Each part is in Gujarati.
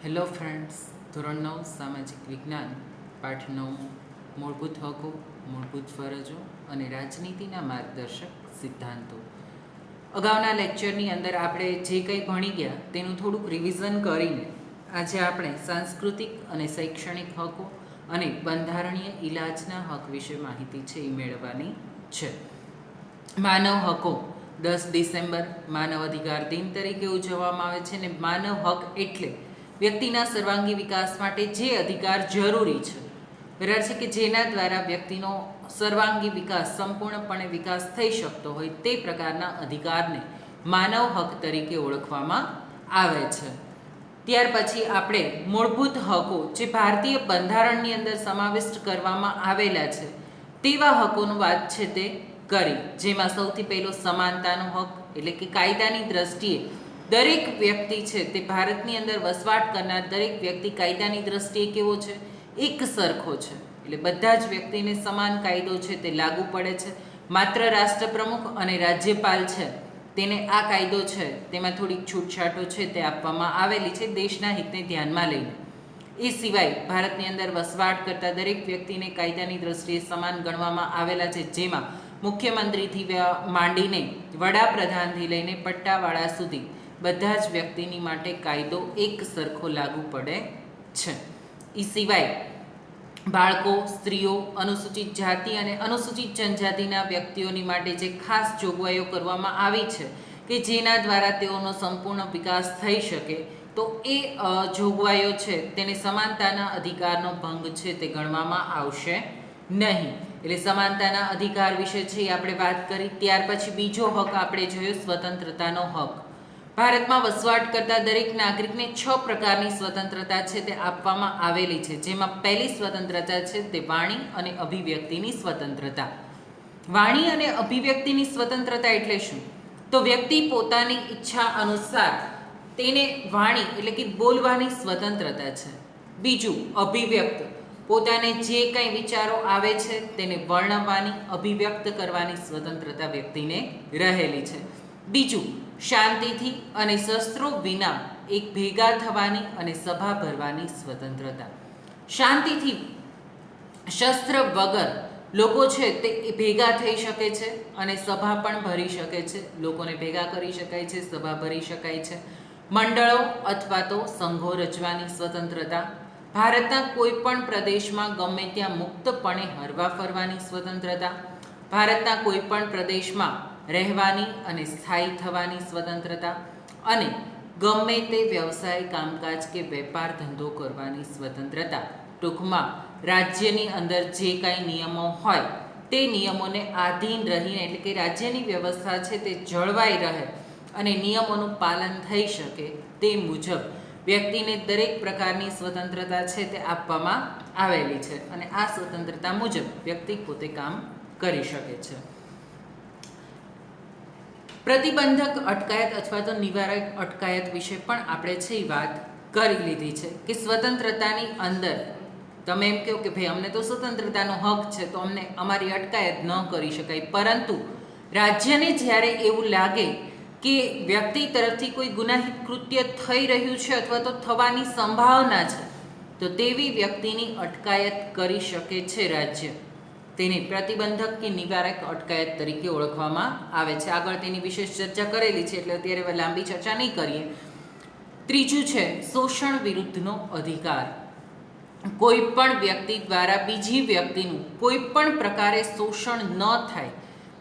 હેલો ફ્રેન્ડ્સ, ધોરણ 9 સામાજિક વિજ્ઞાન પાઠ 9 મૂળભૂત હકો, મૂળભૂત ફરજો અને રાજનીતિના માર્ગદર્શક સિદ્ધાંતો. અગાઉના લેક્ચરની અંદર આપણે જે કંઈ ભણી ગયા તેનું થોડુંક રિવિઝન કરીને આજે આપણે સાંસ્કૃતિક અને શૈક્ષણિક હકો અને બંધારણીય ઇલાજના હક વિશે માહિતી છે એ મેળવવાની છે. માનવ હકો 10 ડિસેમ્બર માનવ અધિકાર દિન તરીકે ઉજવવામાં આવે છે અને માનવ હક એટલે વ્યક્તિના સર્વાંગી વિકાસ માટે જે અધિકાર જરૂરી છે, બરાબર છે, કે જેના દ્વારા વ્યક્તિનો સર્વાંગી વિકાસ સંપૂર્ણપણે વિકાસ થઈ શકતો હોય તે પ્રકારના અધિકારને માનવ હક તરીકે ઓળખવામાં આવે છે. ત્યાર પછી આપણે મૂળભૂત હકો જે ભારતીય બંધારણની અંદર સમાવિષ્ટ કરવામાં આવેલા છે તેવા હકોનું વાત છે તે કરી, જેમાં સૌથી પહેલો સમાનતાનો હક એટલે કે કાયદાની દ્રષ્ટિએ દરેક વ્યક્તિ છે તે ભારતની અંદર વસવાટ કરનાર દરેક વ્યક્તિ કાયદાની દ્રષ્ટિએ કેવો છે? એક સરખો છે. એટલે બધા જ વ્યક્તિને સમાન કાયદો છે તે લાગુ પડે છે. માત્ર રાષ્ટ્રપ્રમુખ અને રાજ્યપાલ છે તેને આ કાયદો છે તેમાં થોડીક છૂટછાટો છે તે આપવામાં આવેલી છે દેશના હિતને ધ્યાનમાં લઈને. એ સિવાય ભારતની અંદર વસવાટ કરતા દરેક વ્યક્તિને કાયદાની દ્રષ્ટિએ સમાન ગણવામાં આવેલા છે, જેમાં મુખ્યમંત્રીથી માંડીને વડાપ્રધાનથી લઈને પટ્ટાવાળા સુધી બધા જ વ્યક્તિની માટે કાયદો એક સરખો લાગુ પડે છે. એ સિવાય બાળકો, સ્ત્રીઓ, અનુસૂચિત જાતિ અને અનુસૂચિત જનજાતિના વ્યક્તિઓની માટે જે ખાસ જોગવાઈઓ કરવામાં આવી છે કે જેના દ્વારા તેઓનો સંપૂર્ણ વિકાસ થઈ શકે, તો એ જોગવાઈઓ છે તેને સમાનતાના અધિકારનો ભંગ છે તે ગણવામાં આવશે નહીં. એટલે સમાનતાના અધિકાર વિશે છે એ આપણે વાત કરી. ત્યાર પછી બીજો હક આપણે જોયો સ્વતંત્રતાનો હક. ભારતમાં વસવાટ કરતા દરેક નાગરિકને 6 પ્રકારની સ્વતંત્રતા છે તે આપવામાં આવેલી છે, જેમાં પહેલી સ્વતંત્રતા છે તે વાણી અને અભિવ્યક્તિની સ્વતંત્રતા. વાણી અને અભિવ્યક્તિની સ્વતંત્રતા એટલે શું? તો વ્યક્તિ પોતાની ઈચ્છા અનુસાર તેને વાણી એટલે કે બોલવાની સ્વતંત્રતા છે. બીજું અભિવ્યક્ત, પોતાને જે કંઈ વિચારો આવે છે તેને વર્ણવવાની, અભિવ્યક્ત કરવાની સ્વતંત્રતા વ્યક્તિને રહેલી છે. બીજું શાંતિથી અને શસ્ત્રો વિના એક ભેગા થવાની અને સભા ભરવાની સ્વતંત્રતા. શાંતિથી શસ્ત્ર વગર લોકો છે તે ભેગા થઈ શકે છે અને સભા પણ ભરી શકે છે, લોકોને ભેગા કરી શકાય છે, સભા ભરી શકાય છે. મંડળો અથવા તો સંઘો રચવાની સ્વતંત્રતા. ભારતના કોઈ પણ પ્રદેશમાં ગમે ત્યાં મુક્તપણે હરવા ફરવાની સ્વતંત્રતા. ભારતના કોઈ પણ પ્રદેશમાં રહેવાની અને સ્થાયી થવાની સ્વતંત્રતા. અને ગમે તે વ્યવસાય, કામકાજ કે વેપાર ધંધો કરવાની સ્વતંત્રતા. ટૂંકમાં રાજ્યની અંદર જે કાંઈ નિયમો હોય તે નિયમોને આધીન રહીને એટલે કે રાજ્યની વ્યવસ્થા છે તે જળવાઈ રહે અને નિયમોનું પાલન થઈ શકે તે મુજબ વ્યક્તિને દરેક પ્રકારની સ્વતંત્રતા છે તે આપવામાં આવેલી છે અને આ સ્વતંત્રતા મુજબ વ્યક્તિ પોતે કામ કરી શકે છે. પ્રતિબંધક અટકાયત અથવા તો નિવારક અટકાયત વિશે પણ આપણે છે એ વાત કરી લીધી છે કે સ્વતંત્રતાની અંદર તમે એમ કહો કે ભાઈ અમને તો સ્વતંત્રતાનો હક છે તો અમને અમારી અટકાયત ન કરી શકાય, પરંતુ રાજ્યને જ્યારે એવું લાગે કે વ્યક્તિ તરફથી કોઈ ગુનાહિત કૃત્ય થઈ રહ્યું છે અથવા તો થવાની સંભાવના છે તો તેવી વ્યક્તિની અટકાયત કરી શકે છે રાજ્ય. તેની પ્રતિબંધક કે નિવારક અટકાયત તરીકે ઓળખવામાં આવે છે. આગળ તેની વિશેષ ચર્ચા કરેલી છે એટલે અત્યારે લાંબી ચર્ચા નહીં કરીએ. ત્રીજું છે શોષણ વિરુદ્ધનો અધિકાર. કોઈ પણ વ્યક્તિ દ્વારા બીજી વ્યક્તિનું કોઈ પણ પ્રકારે શોષણ ન થાય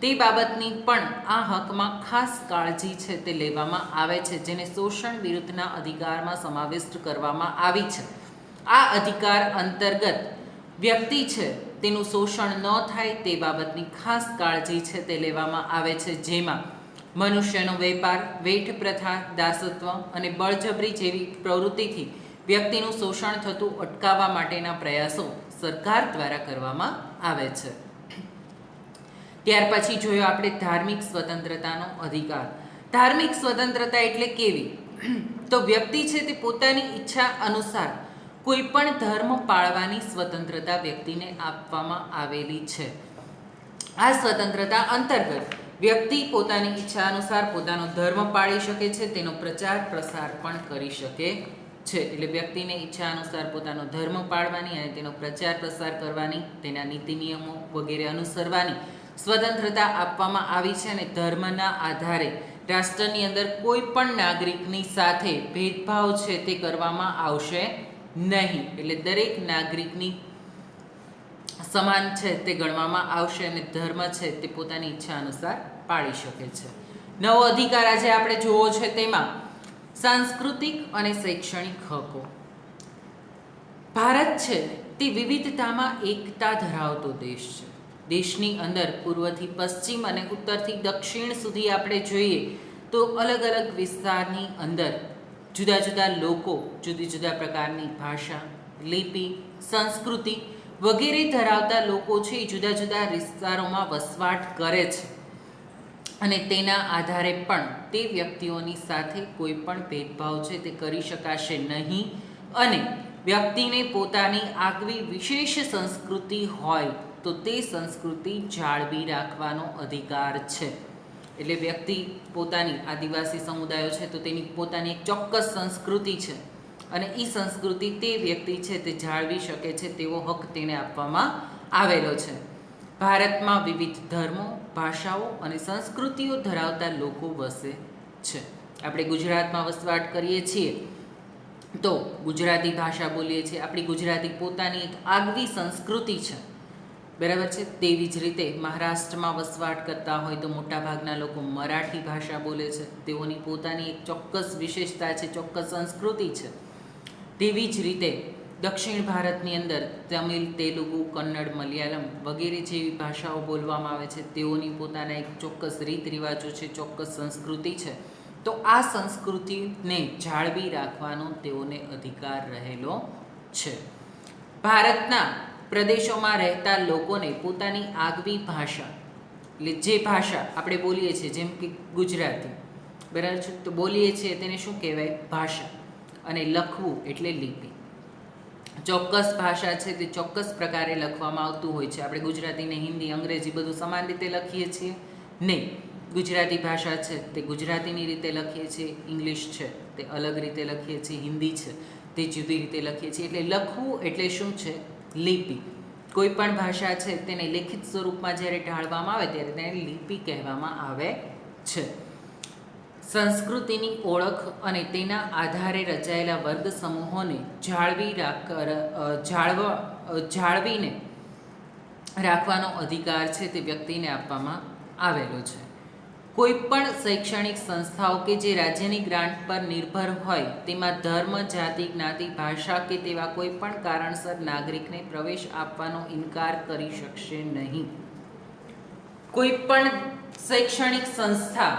તે બાબતની પણ આ હકમાં ખાસ કાળજી છે તે લેવામાં આવે છે, જેને શોષણ વિરુદ્ધના અધિકારમાં સમાવિષ્ટ કરવામાં આવી છે. આ અધિકાર અંતર્ગત વ્યક્તિ છે તેનું શોષણ ન થાય તે બાબતની ખાસ કાળજી છે તે લેવામાં આવે છે, જેમાં મનુષ્યનો વેપાર, વેઠ પ્રથા, દાસત્વ અને બળજબરી જેવી પ્રવૃત્તિથી વ્યક્તિનું શોષણ થતું અટકાવવા માટેના પ્રયાસો સરકાર દ્વારા કરવામાં આવે છે. ત્યાર પછી જોયો આપણે ધાર્મિક સ્વતંત્રતાનો અધિકાર. ધાર્મિક સ્વતંત્રતા એટલે કેવી? તો વ્યક્તિ છે તે પોતાની ઈચ્છા અનુસાર કોઈ પણ ધર્મ પાળવાની સ્વતંત્રતા વ્યક્તિને આપવામાં આવેલી છે. આ સ્વતંત્રતા અંતર્ગત વ્યક્તિ પોતાની ઈચ્છા અનુસાર પોતાનો ધર્મ પાળી શકે છે, તેનો પ્રચાર પ્રસાર પણ કરી શકે છે. એટલે વ્યક્તિને ઈચ્છા અનુસાર પોતાનો ધર્મ પાળવાની અને તેનો પ્રચાર પ્રસાર કરવાની, તેના નીતિ નિયમો વગેરે અનુસરવાની સ્વતંત્રતા આપવામાં આવી છે. અને ધર્મના આધારે રાષ્ટ્રની અંદર કોઈ પણ નાગરિકની સાથે ભેદભાવ છે તે કરવામાં આવશે નહીં. એટલે દરેક નાગરિકની સમાન છે તે ગણવામાં આવશે અને ધર્મ છે તે પોતાની ઈચ્છા અનુસાર પાળી શકે છે. નવો અધિકાર આજે આપણે જોવો છે તેમાં સાંસ્કૃતિક અને શૈક્ષણિક હકો. ભારત છે તે વિવિધતામાં એકતા ધરાવતો દેશ છે. દેશની અંદર પૂર્વથી પશ્ચિમ અને ઉત્તરથી દક્ષિણ સુધી આપણે જોઈએ તો અલગ અલગ વિસ્તારની અંદર જુદા જુદા લોકો, જુદી જુદા પ્રકારની ભાષા, લિપિ, સંસ્કૃતિ વગેરે ધરાવતા લોકો છે એ જુદા જુદા વિસ્તારોમાં વસવાટ કરે છે. અને તેના આધારે પણ તે વ્યક્તિઓની સાથે કોઈ પણ ભેદભાવ છે તે કરી શકાશે નહીં. અને વ્યક્તિને પોતાની આગવી વિશેષ સંસ્કૃતિ હોય તો તે સંસ્કૃતિ જાળવી રાખવાનો અધિકાર છે. એટલે વ્યક્તિ પોતાની આદિવાસી સમુદાયો છે તો તેની પોતાની એક ચોક્કસ સંસ્કૃતિ છે અને એ સંસ્કૃતિ તે વ્યક્તિ છે તે જાળવી શકે છે તેવો હક તેને આપવામાં આવેલો છે. ભારતમાં વિવિધ ધર્મો, ભાષાઓ અને સંસ્કૃતિઓ ધરાવતા લોકો વસે છે. આપણે ગુજરાતમાં વસવાટ કરીએ છીએ તો ગુજરાતી ભાષા બોલીએ છીએ. આપણી ગુજરાતી પોતાની એક આગવી સંસ્કૃતિ છે, બરાબર છે. તેવી જ રીતે મહારાષ્ટ્રમાં વસવાટ કરતા હોય તો મોટાભાગના લોકો મરાઠી ભાષા બોલે છે. તેઓની પોતાની એક ચોક્કસ વિશેષતા છે, ચોક્કસ સંસ્કૃતિ છે. તેવી જ રીતે દક્ષિણ ભારતની અંદર તમિલ, તેલુગુ, કન્નડ, મલયાલમ વગેરે જેવી ભાષાઓ બોલવામાં આવે છે. તેઓની પોતાના એક ચોક્કસ રીત રિવાજો છે, ચોક્કસ સંસ્કૃતિ છે. તો આ સંસ્કૃતિને જાળવી રાખવાનો તેઓને અધિકાર રહેલો છે. ભારતના પ્રદેશોમાં રહેતા લોકોને પોતાની આગવી ભાષા, એટલે જે ભાષા આપણે બોલીએ છીએ, જેમ કે ગુજરાતી, બરાબર છે, તો બોલીએ છીએ તેને શું કહેવાય? ભાષા. અને લખવું એટલે લિપિ. ચોક્કસ ભાષા છે તે ચોક્કસ પ્રકારે લખવામાં આવતું હોય છે. આપણે ગુજરાતીને હિન્દી, અંગ્રેજી બધું સમાન રીતે લખીએ છીએ નહીં. ગુજરાતી ભાષા છે તે ગુજરાતીની રીતે લખીએ છીએ, ઇંગ્લિશ છે તે અલગ રીતે લખીએ છીએ, હિન્દી છે તે જુદી રીતે લખીએ છીએ. એટલે લખવું એટલે શું છે? લિપિ. કોઈ પણ ભાષા છે તેને લેખિત સ્વરૂપમાં જ્યારે ઢાળવામાં આવે ત્યારે તેને લિપિ કહેવામાં આવે છે. સંસ્કૃતિની ઓળખ અને તેના આધારે રચાયેલા વર્ગ સમૂહોને જાળવીને રાખવાનો અધિકાર છે તે વ્યક્તિને આપવામાં આવેલો છે. કોઈ પણ શૈક્ષણિક સંસ્થાઓ કે જે રાજ્યની ગ્રાન્ટ પર નિર્ભર હોય તેમાં ધર્મ, જાતિ, જ્ઞાતિ, ભાષા કે તેવા કોઈ પણ કારણસર નાગરિકને પ્રવેશ આપવાનો ઇનકાર કરી શકશે નહીં. કોઈ પણ શૈક્ષણિક સંસ્થા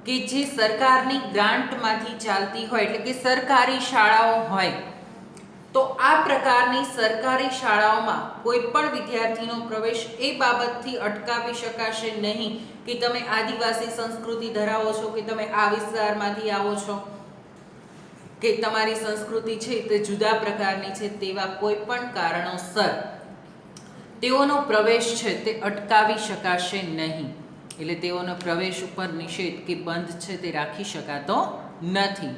કે જે સરકારની ગ્રાન્ટમાંથી ચાલતી હોય, એટલે કે સરકારી શાળાઓ હોય, તો આ પ્રકારની સરકારી શાળાઓમાં કોઈ પણ વિદ્યાર્થીનો પ્રવેશ એ બાબતથી અટકાવી શકાશે નહીં કે તમે આદિવાસી સંસ્કૃતિ ધરાવો છો, કે તમે આ વિસ્તારમાંથી આવો છો, કે તમારી સંસ્કૃતિ છે તે જુદા પ્રકારની છે, તેવા કોઈ પણ કારણોસર તેઓનો પ્રવેશ છે તે અટકાવી શકાશે નહીં. એટલે તેઓનો પ્રવેશ ઉપર નિષેધ કે બંધ છે તે રાખી શકાતો નથી.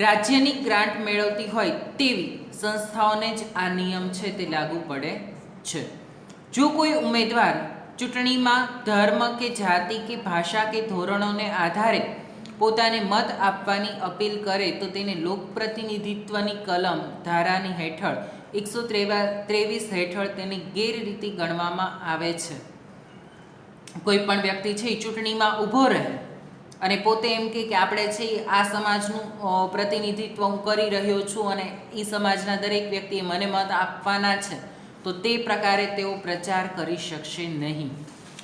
રાજ્યની ગ્રાન્ટ મેળવતી હોય તેવી સંસ્થાઓને જ આ નિયમ છે તે લાગુ પડે છે. જો કોઈ ઉમેદવાર ચૂંટણીમાં ધર્મ કે જાતિ કે ભાષા કે ધોરણોને આધારે પોતાને મત આપવાની અપીલ કરે તો તેને લોકપ્રતિનિધિત્વની કલમ ધારાની હેઠળ 123 હેઠળ તેની ગેરરીતિ ગણવામાં આવે છે. કોઈ પણ વ્યક્તિ છે એ ચૂંટણીમાં ઊભો રહે અને પોતે એમ કે આપણે છે આ સમાજનું પ્રતિનિધિત્વ હું કરી રહ્યો છું અને એ સમાજના દરેક વ્યક્તિએ મને મત આપવાના છે, તો તે પ્રકારે તેઓ પ્રચાર કરી શકશે નહીં.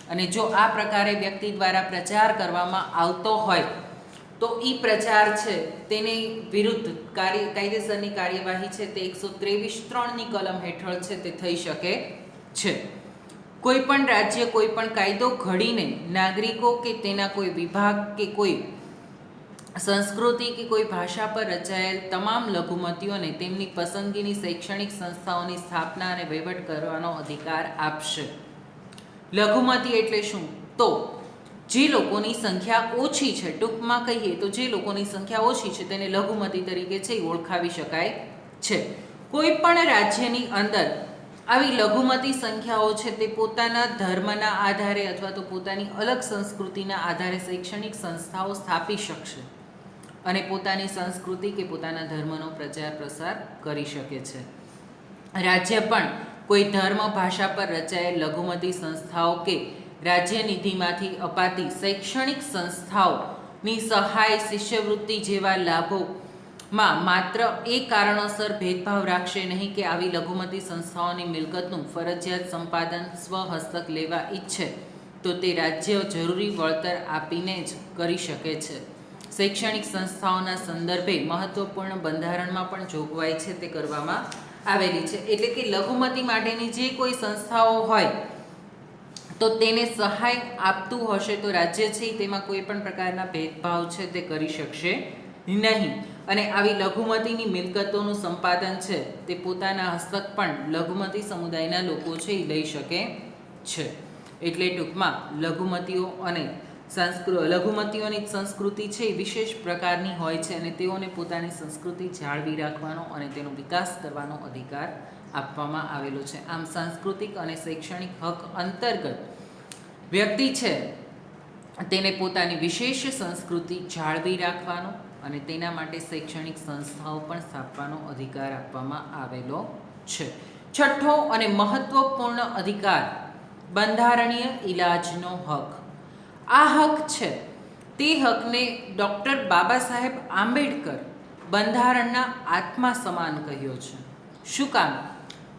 અને જો આ પ્રકારે વ્યક્તિ દ્વારા પ્રચાર કરવામાં આવતો હોય તો એ પ્રચાર છે તેની વિરુદ્ધ કાયદેસરની કાર્યવાહી છે તે 123(3) કલમ હેઠળ છે તે થઈ શકે છે. કોઈ પણ રાજ્ય કોઈ પણ કાયદો ઘડીને નાગરિકો કે તેના કોઈ વિભાગ કે કોઈ સંસ્કૃતિ કે કોઈ ભાષા પર રચાયેલ તમામ લઘુમતીઓને તેમની પસંદગીની શૈક્ષણિક સંસ્થાઓની સ્થાપના અને વહીવટ કરવાનો અધિકાર આપશે. લઘુમતી એટલે શું? તો જે લોકોની સંખ્યા ઓછી છે, ટૂંકમાં કહીએ તો જે લોકોની સંખ્યા ઓછી છે તેને લઘુમતી તરીકે છે એ ઓળખાવી શકાય છે. કોઈ પણ રાજ્યની અંદર આવી લઘુમતી સંખ્યાઓ છે તે પોતાના ધર્મના આધારે અથવા તો પોતાની અલગ સંસ્કૃતિના આધારે શૈક્ષણિક સંસ્થાઓ સ્થાપી શકશે અને પોતાની સંસ્કૃતિ કે પોતાના ધર્મનો પ્રચાર પ્રસાર કરી શકે છે. રાજ્ય પણ કોઈ ધર્મ ભાષા પર રચાયેલ લઘુમતી સંસ્થાઓ કે રાજ્ય નિધિમાંથી અપાતી શૈક્ષણિક સંસ્થાઓની સહાય, શિષ્યવૃત્તિ જેવા લાભોમાં માત્ર એ કારણોસર ભેદભાવ રાખશે નહીં કે આવી લઘુમતી સંસ્થાઓની મિલકતનું ફરજિયાત સંપાદન સ્વહસ્તક લેવા ઈચ્છે તો તે રાજ્ય જરૂરી વળતર આપીને જ કરી શકે છે. શૈક્ષણિક સંસ્થાઓના સંદર્ભે મહત્વપૂર્ણ બંધારણમાં પણ જોગવાઈ છે તે કરવામાં આવેલી છે. એટલે કે લઘુમતી માટેની જે કોઈ સંસ્થાઓ હોય તો તેને સહાય આપતું હશે તો રાજ્ય છે તેમાં કોઈ પણ પ્રકારના ભેદભાવ છે તે કરી શકશે નહીં. અને આવી લઘુમતીની મિલકતોનું સંપાદન છે તે પોતાના હસ્તક પણ લઘુમતી સમુદાયના લોકો છે એ લઈ શકે છે. એટલે ટૂંકમાં લઘુમતીઓ અને લઘુમતીઓની સંસ્કૃતિ છે એ વિશેષ પ્રકારની હોય છે અને તેઓને પોતાની સંસ્કૃતિ જાળવી રાખવાનો અને તેનો વિકાસ કરવાનો અધિકાર આપવામાં આવેલો છે. આમ સાંસ્કૃતિક અને શૈક્ષણિક હક અંતર્ગત વ્યક્તિ છે તેને પોતાની વિશેષ સંસ્કૃતિ જાળવી રાખવાનો અને તેના માટે શૈક્ષણિક સંસ્થાઓ પણ સ્થાપવાનો અધિકાર આપવામાં આવેલો છે. છઠ્ઠો અને મહત્વપૂર્ણ અધિકાર બંધારણીય ઇલાજનો હક. આ હક છે તે હકને ડૉક્ટર બાબા સાહેબ આંબેડકર બંધારણના આત્મા સમાન કહ્યો છે. શું કામ?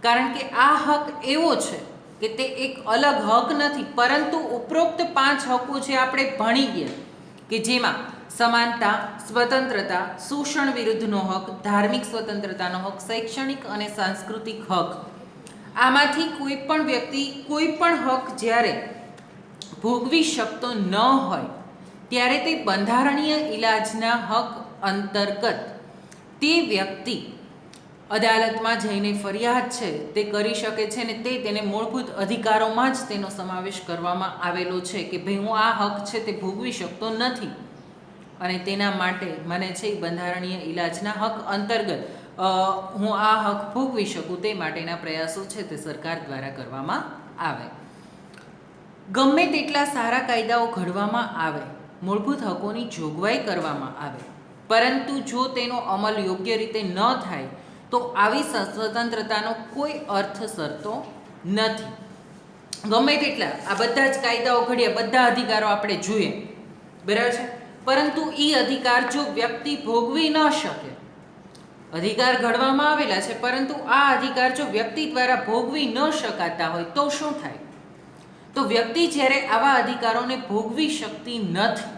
કારણ કે આ હક એવો છે કે તે એક અલગ હક નથી, પરંતુ ઉપરોક્ત 5 હકો જે આપણે ભણી ગયા કે જેમાં સમાનતા, સ્વતંત્રતા, શોષણ વિરુદ્ધનો હક, ધાર્મિક સ્વતંત્રતાનો હક, શૈક્ષણિક અને સાંસ્કૃતિક હક, આમાંથી કોઈ પણ વ્યક્તિ કોઈ પણ હક જ્યારે ભોગવી શકતો ન હોય ત્યારે તે બંધારણીય ઇલાજના હક અંતર્ગત તે વ્યક્તિ અદાલતમાં જઈને ફરિયાદ છે તે કરી શકે છે અને તેને મૂળભૂત અધિકારોમાં જ તેનો સમાવેશ કરવામાં આવેલો છે કે ભાઈ હું આ હક છે તે ભોગવી શકતો નથી અને તેના માટે મને છે એ બંધારણીય ઇલાજના હક અંતર્ગત હું આ હક ભોગવી શકું તે માટેના પ્રયાસો છે તે સરકાર દ્વારા કરવામાં આવે. ગમે તેટલા સારા કાયદાઓ ઘડવામાં આવે, મૂળભૂત હકોની જોગવાઈ કરવામાં આવે, પરંતુ જો તેનો અમલ યોગ્ય રીતે ન થાય તો આવી સ્વતંત્રતાનો કોઈ અર્થ સરતો નથી. ગમે તેટલા આ બધા જ કાયદાઓ ઘડ્યા, બધા અધિકારો આપણે જોઈએ, બરાબર છે, પરંતુ એ અધિકાર જો વ્યક્તિ ભોગવી ન શકે, અધિકાર ઘડવામાં આવેલા છે પરંતુ આ અધિકાર જો વ્યક્તિ દ્વારા ભોગવી ન શકાતા હોય તો શું થાય? તો વ્યક્તિ જ્યારે આવા અધિકારોને ભોગવી શકતી નથી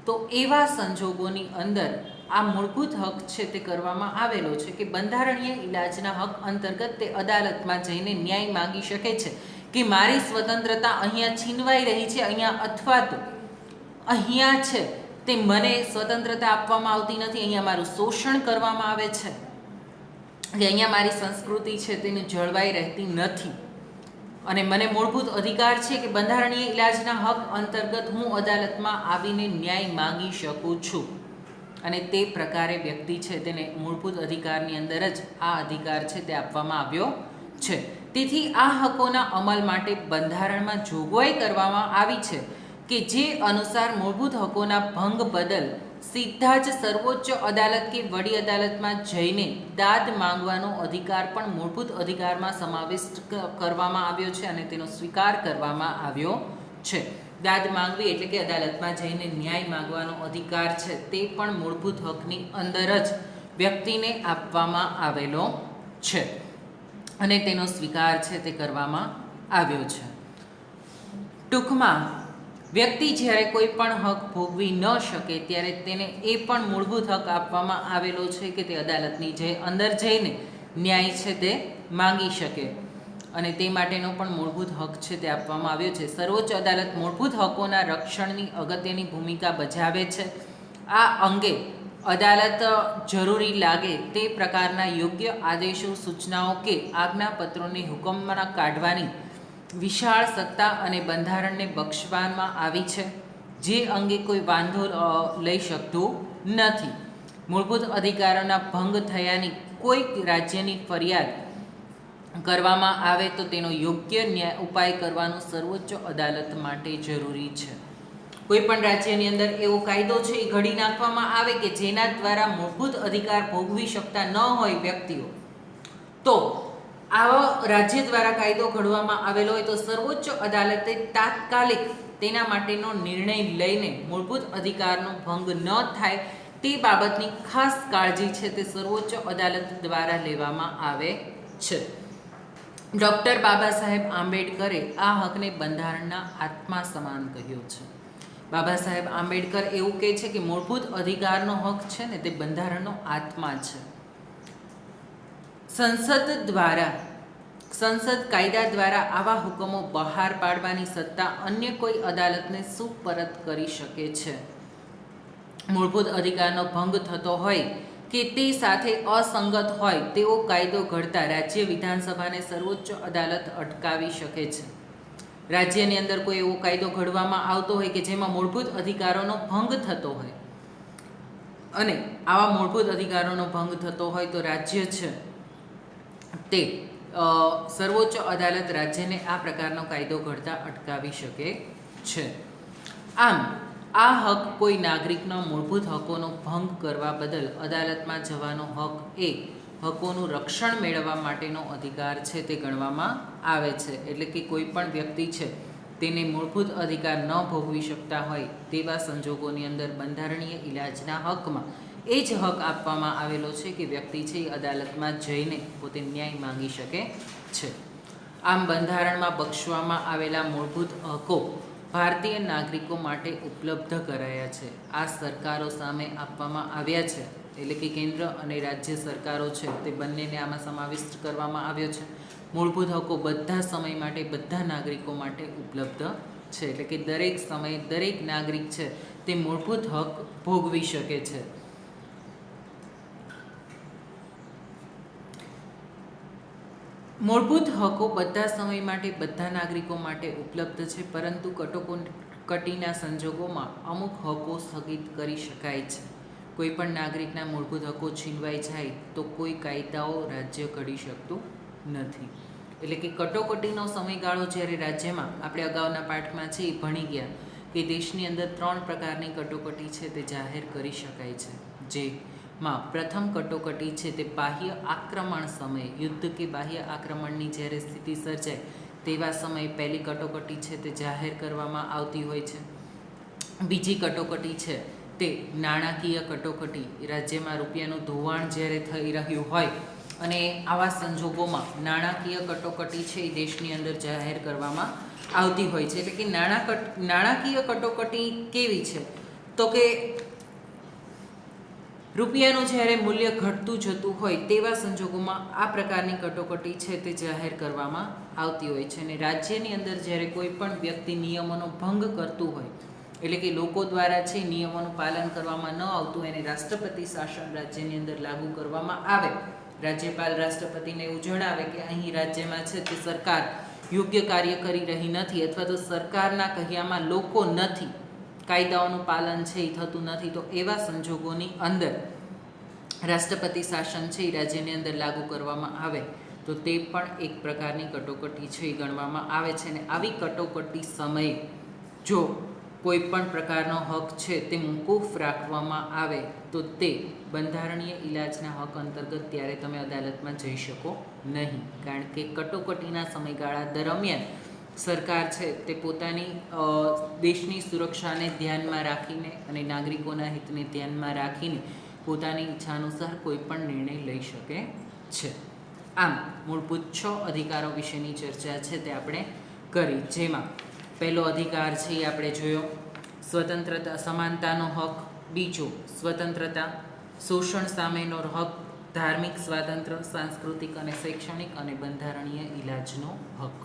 તો એવા સંજોગોની અંદર આ મૂળભૂત હક છે તે કરવામાં આવેલો છે કે બંધારણીય ઇલાજના હક અંતર્ગત તે અદાલતમાં જઈને ન્યાય માંગી શકે છે કે મારી સ્વતંત્રતા અહીંયા છીનવાઈ રહી છે, અહીંયા અથવા તો અહીંયા છે તે મને સ્વતંત્રતા આપવામાં આવતી નથી, અહીંયા મારું શોષણ કરવામાં આવે છે, કે અહીંયા મારી સંસ્કૃતિ છે તેની જળવાઈ રહેતી નથી અને મને મૂળભૂત અધિકાર છે કે બંધારણીય ઇલાજના હક અંતર્ગત હું અદાલતમાં આવીને ન્યાય માંગી શકું છું. અને તે પ્રકારે વ્યક્તિ છે તેને મૂળભૂત અધિકારની અંદર જ આ અધિકાર છે તે આપવામાં આવ્યો છે. તેથી આ હકોના અમલ માટે બંધારણમાં જોગવાઈ કરવામાં આવી છે કે જે અનુસાર મૂળભૂત હકોના ભંગ બદલ સીધા જ સર્વોચ્ચ અદાલત કે વડી અદાલતમાં જઈને દાદ માંગવાનો અધિકાર પણ મૂળભૂત અધિકારમાં સમાવિષ્ટ કરવામાં આવ્યો છે અને તેનો સ્વીકાર કરવામાં આવ્યો છે. દાદ માંગવી એટલે કે અદાલતમાં જઈને ન્યાય માંગવાનો અધિકાર છે તે પણ મૂળભૂત હકની અંદર જ વ્યક્તિને આપવામાં આવેલો છે અને તેનો સ્વીકાર છે તે કરવામાં આવ્યો છે. ટૂંકમાં વ્યક્તિ જ્યારે કોઈ પણ હક ભોગવી ન શકે ત્યારે તેને એ પણ મૂળભૂત હક આપવામાં આવેલો છે કે તે અદાલતની અંદર જઈને ન્યાય છે તે માંગી શકે અને તે માટેનો પણ મૂળભૂત હક છે તે આપવામાં આવ્યો છે. સર્વોચ્ચ અદાલત મૂળભૂત હકોના રક્ષણની અગત્યની ભૂમિકા ભજાવે છે. આ અંગે અદાલત જરૂરી લાગે તે પ્રકારના યોગ્ય આદેશો, સૂચનાઓ કે આજ્ઞાપત્રોને હુકમમાં કાઢવાની વિશાળ સત્તા અને બંધારણને બક્ષવામાં આવી છે. જે અંગે કોઈ વાંધો લઈ શકતું નથી. મૂળભૂત અધિકારોના ભંગ થયાની કોઈ રાજ્યની ફરિયાદ કરવામાં આવે તો તેનો યોગ્ય ન્યાય ઉપાય કરવાનું સર્વોચ્ચ અદાલત માટે જરૂરી છે. કોઈ પણ રાજ્યની અંદર એવો કાયદો છે એ ઘડી નાખવામાં આવે કે જેના દ્વારા મૂળભૂત અધિકાર ભોગવી શકતા ન હોય વ્યક્તિઓ, તો આવા રાજ્ય દ્વારા કાયદો ઘડવામાં આવેલો હોય તો સર્વોચ્ચ અદાલતે તાત્કાલિક તેના માટેનો નિર્ણય લઈને મૂળભૂત અધિકારનો ભંગ ન થાય તે બાબતની ખાસ કાળજી છે તે સર્વોચ્ચ અદાલત દ્વારા લેવામાં આવે છે. ડૉક્ટર બાબા સાહેબ આંબેડકરે આ હકને બંધારણના આત્મા સમાન કહ્યો છે. બાબા સાહેબ આંબેડકર એવું કહે છે કે મૂળભૂત અધિકારનો હક છે ને તે બંધારણનો આત્મા છે. સંસદ કાયદા દ્વારા આવા હુકમો બહાર પાડવાની સત્તા અન્ય કોઈ અદાલતને સુપરત કરી શકે છે. મૂળભૂત અધિકારનો ભંગ થતો હોય કે તે સાથે અસંગત હોય તેવો કાયદો ઘડતા રાજ્ય વિધાનસભાને સર્વોચ્ચ અદાલત અટકાવી શકે છે. રાજ્યની અંદર કોઈ એવો કાયદો ઘડવામાં આવતો હોય કે જેમાં મૂળભૂત અધિકારોનો ભંગ થતો હોય અને આવા મૂળભૂત અધિકારોનો ભંગ થતો હોય તો રાજ્ય છે તે સર્વોચ્ચ અદાલત રાજ્યને આ પ્રકારનો કાયદો ઘડતા અટકાવી શકે છે. આમ આ હક કોઈ નાગરિકનો મૂળભૂત હકોનો ભંગ કરવા બદલ અદાલતમાં જવાનો હક એ હકોનું રક્ષણ મેળવવા માટેનો અધિકાર છે તે ગણવામાં આવે છે. એટલે કે કોઈ પણ વ્યક્તિ છે તેને મૂળભૂત અધિકાર ન ભોગવી શકતા હોય તેવા સંજોગોની અંદર બંધારણીય ઇલાજના હકમાં એ જ હક આપવામાં આવેલો છે કે વ્યક્તિ છે એ અદાલતમાં જઈને પોતે ન્યાય માંગી શકે છે. આમ બંધારણમાં બક્ષવામાં આવેલા મૂળભૂત હકો ભારતીય નાગરિકો માટે ઉપલબ્ધ કરાયા છે. આ સરકારો સામે આપવામાં આવ્યા છે, એટલે કે કેન્દ્ર અને રાજ્ય સરકારો છે તે બંનેને આમાં સમાવિષ્ટ કરવામાં આવ્યો છે. મૂળભૂત હકો બધા સમય માટે બધા નાગરિકો માટે ઉપલબ્ધ છે. એટલે કે દરેક સમયે દરેક નાગરિક છે તે મૂળભૂત હક ભોગવી શકે છે. મૂળભૂત હકો બધા સમય માટે બધા નાગરિકો માટે ઉપલબ્ધ છે, પરંતુ કટોકટીના સંજોગોમાં અમુક હકો સ્થગિત કરી શકાય છે. કોઈ પણ નાગરિકના મૂળભૂત હકો છીનવાઈ જાય તો કોઈ કાયદાઓ રાજ્ય ઘડી શકતું નથી. એટલે કે કટોકટીનો સમયગાળો જ્યારે રાજ્યમાં આપણે અગાઉના પાઠમાં છે એ ભણી ગયા કે દેશની અંદર 3 પ્રકારની કટોકટી છે તે જાહેર કરી શકાય છે. જેમાં પ્રથમ કટોકટી છે તે બાહ્ય આક્રમણ સમયે, યુદ્ધ કે બાહ્ય આક્રમણની જ્યારે સ્થિતિ સર્જાય તેવા સમયે પહેલી કટોકટી છે તે જાહેર કરવામાં આવતી હોય છે. બીજી કટોકટી છે તે નાણાકીય કટોકટી, રાજ્યમાં રૂપિયાનું ધોવાણ જ્યારે થઈ રહ્યું હોય અને આવા સંજોગોમાં નાણાકીય કટોકટી છે એ દેશની અંદર જાહેર કરવામાં આવતી હોય છે. એટલે કે નાણાકીય કટોકટી કેવી છે તો કે રૂપિયાનું જ્યારે મૂલ્ય ઘટતું જતું હોય તેવા સંજોગોમાં આ પ્રકારની કટોકટી છે તે જાહેર કરવામાં આવતી હોય છે. અને રાજ્યની અંદર જ્યારે કોઈ પણ વ્યક્તિ નિયમોનો ભંગ કરતું હોય, એટલે કે લોકો દ્વારા છે નિયમોનું પાલન કરવામાં ન આવતું એને રાષ્ટ્રપતિ શાસન રાજ્યની અંદર લાગુ કરવામાં આવે. રાજ્યપાલ રાષ્ટ્રપતિને એવું જણાવે કે અહીં રાજ્યમાં છે તે સરકાર યોગ્ય કાર્ય કરી રહી નથી અથવા તો સરકારના કહ્યામાં લોકો નથી, કાયદાઓનું પાલન છે એ થતું નથી, તો એવા સંજોગોની અંદર રાષ્ટ્રપતિ શાસન છે એ રાજ્યની અંદર લાગુ કરવામાં આવે તો તે પણ એક પ્રકારની કટોકટી છે એ ગણવામાં આવે છે. અને આવી કટોકટી સમયે જો કોઈ પણ પ્રકારનો હક છે તે મોકૂફ રાખવામાં આવે તો તે બંધારણીય ઇલાજના હક અંતર્ગત ત્યારે તમે અદાલતમાં જઈ શકો નહીં. કારણ કે કટોકટીના સમયગાળા દરમિયાન સરકાર છે તે પોતાની દેશની સુરક્ષાને ધ્યાનમાં રાખીને અને નાગરિકોના હિતને ધ્યાનમાં રાખીને પોતાની ઈચ્છા અનુસાર કોઈ પણ નિર્ણય લઈ શકે છે. આમ મૂળભૂત 6 અધિકારો વિશેની ચર્ચા છે તે આપણે કરી. જેમાં પહેલો અધિકાર છે એ આપણે જોયો સ્વતંત્રતા, સમાનતાનો હક. બીજો સ્વતંત્રતા, શોષણ સામેનો હક, ધાર્મિક સ્વાતંત્ર્ય, સાંસ્કૃતિક અને શૈક્ષણિક અને બંધારણીય ઇલાજનો હક.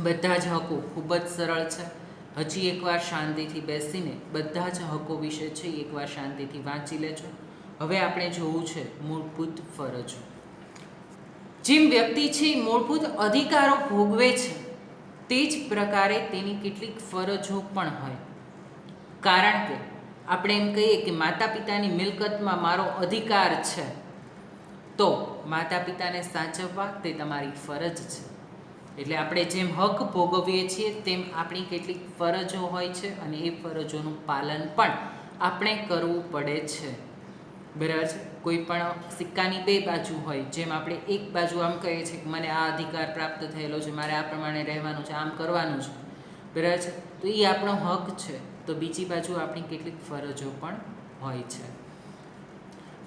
બધા જ હકો ખૂબ જ સરળ છે. હજી એકવાર શાંતિથી બેસીને બધા જ હકો વિશે છે એકવાર શાંતિથી વાંચી લેજો. હવે આપણે જોવું છે મૂળભૂત ફરજો. જેમ વ્યક્તિ છે મૂળભૂત અધિકારો ભોગવે છે તે જ પ્રકારે તેની કેટલીક ફરજો પણ હોય. કારણ કે આપણે એમ કહીએ કે માતા પિતાની મિલકતમાં મારો અધિકાર છે, તો માતા પિતાને સાચવવા તે તમારી ફરજ છે. એટલે આપણે જેમ હક ભોગવીએ છીએ તેમ આપણી કેટલીક ફરજો હોય છે અને એ ફરજોનું પાલન પણ આપણે કરવું પડે છે. બરાબર છે. કોઈ પણ સિક્કાની બે બાજુ હોય, જેમ આપણે એક બાજુ આમ કહીએ છીએ કે મને આ અધિકાર પ્રાપ્ત થયેલો છે, મારે આ પ્રમાણે રહેવાનું છે, આમ કરવાનું છે, બરાબર છે, તો એ આપણો હક છે. તો બીજી બાજુ આપણી કેટલીક ફરજો પણ હોય છે.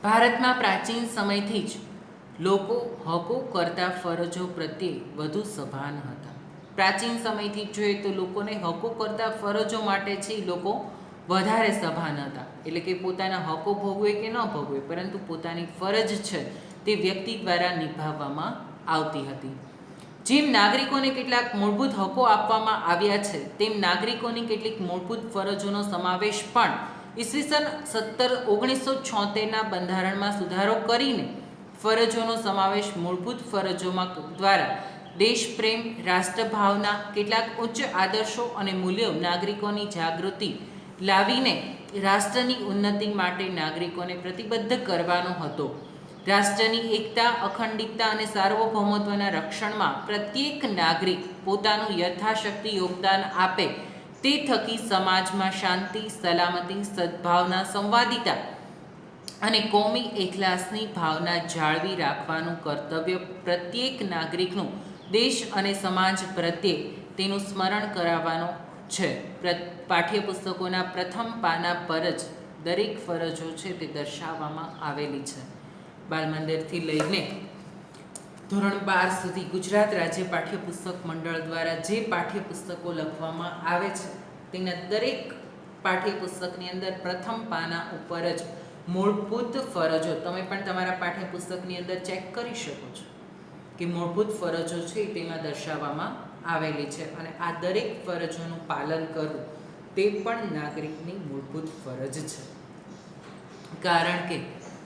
ભારતમાં પ્રાચીન સમયથી જ લોકો હકો કરતાં ફરજો પ્રત્યે વધુ સભાન હતા. પ્રાચીન સમયથી જોઈએ તો લોકોને હકો કરતાં ફરજો માટે છે એ લોકો વધારે સભાન હતા. એટલે કે પોતાના હકો ભોગવે કે ન ભોગવે, પરંતુ પોતાની ફરજ છે તે વ્યક્તિ દ્વારા નિભાવવામાં આવતી હતી. જેમ નાગરિકોને કેટલાક મૂળભૂત હકો આપવામાં આવ્યા છે, તેમ નાગરિકોની કેટલીક મૂળભૂત ફરજોનો સમાવેશ પણ ઈસવીસન 1976ના બંધારણમાં સુધારો કરીને ફરજોનો સમાવેશ મૂળભૂત ફરજોમાં દ્વારા દેશપ્રેમ, રાષ્ટ્રભાવના, કેટલાક ઉચ્ચ આદર્શો અને મૂલ્યો નાગરિકોની જાગૃતિ લાવીને રાષ્ટ્રની ઉન્નતિ માટે નાગરિકોને પ્રતિબદ્ધ કરવાનો હતો. રાષ્ટ્રની એકતા, અખંડિતતા અને સાર્વભૌમત્વના રક્ષણમાં પ્રત્યેક નાગરિક પોતાનું યથાશક્તિ યોગદાન આપે તે થકી સમાજમાં શાંતિ, સલામતી, સદ્ભાવના, સંવાદિતા અને કોમી એખલાસની ભાવના જાળવી રાખવાનું કર્તવ્ય પ્રત્યેક નાગરિકનું દેશ અને સમાજ પ્રત્યે તેનું સ્મરણ કરાવવાનો છે. પાઠ્યપુસ્તકોના પ્રથમ પાના પર જ દરેક ફરજો છે તે દર્શાવવામાં આવેલી છે. બાલ મંદિરથી લઈને ધોરણ 12 સુધી ગુજરાત રાજ્ય પાઠ્યપુસ્તક મંડળ દ્વારા જે પાઠ્યપુસ્તકો લખવામાં આવે છે તેના દરેક પાઠ્યપુસ્તકની અંદર પ્રથમ પાના ઉપર જ મૂળભૂત ફરજો, તમે પણ તમારા પાઠ્યપુસ્તકની અંદર ચેક કરી શકો છો કે મૂળભૂત ફરજો છે તેમાં દર્શાવવામાં આવેલી છે. અને આ દરેક ફરજોનું પાલન કરવું તે પણ નાગરિકની મૂળભૂત ફરજ છે. કારણ કે